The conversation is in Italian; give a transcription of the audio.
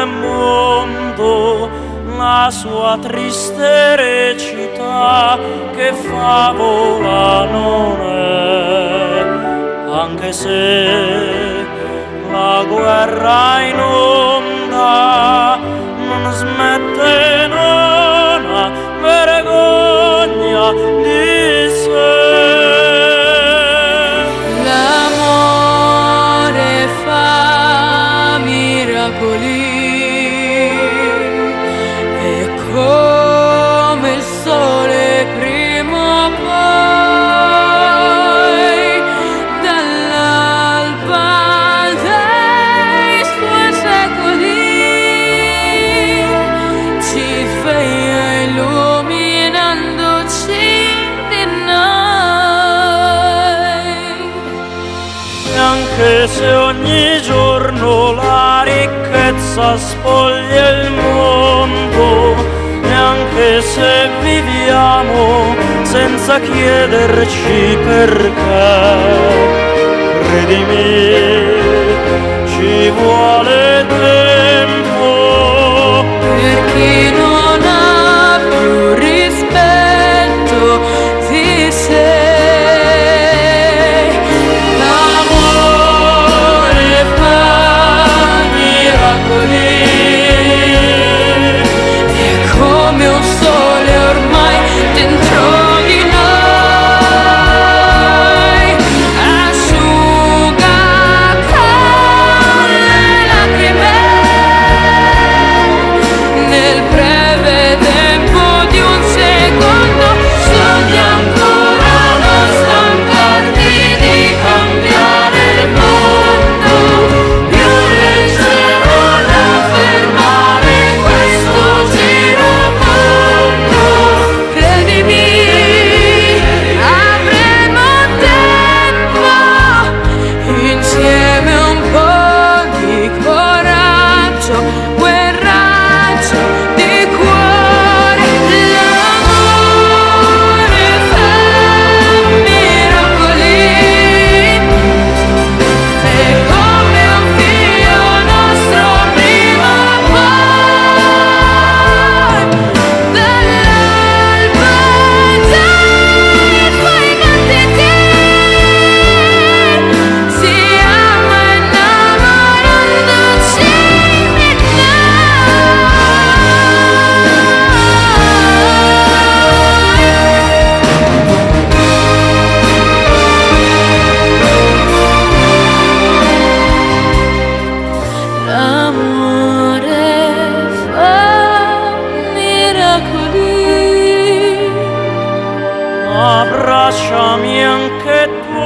del mondo, la sua triste recita che favola non è, anche se la guerra in onda non smette, non ha vergogna di sé. L'amore fa miracoli, è come il sole prima o poi, dall'alba dei suoi secoli, ci sveglia illuminandoci di noi. E anche se ogni giorno la ricchezza spoglia il mondo, e anche se viviamo senza chiederci perché, credimi, ci vuole tempo. Per chi non ha più rispetto di sé, l'amore fa miracoli, è come un sole ormai dentro di noi, asciuga con le lacrime nel breve tempo di un secondo. Sogna ancora, non stancarti di cambiare il mondo, più leggero da fermare questo giramondo. Credimi, avremo tempo insieme, un po' di coraggio, quel raggio di cuore. L'amore fa miracoli, è come un figlio nostro prima o poi, dall'alba dei tuoi battiti, si ama innamorandoci di noi. L'amore fa miracoli. Abbracciami anche tu.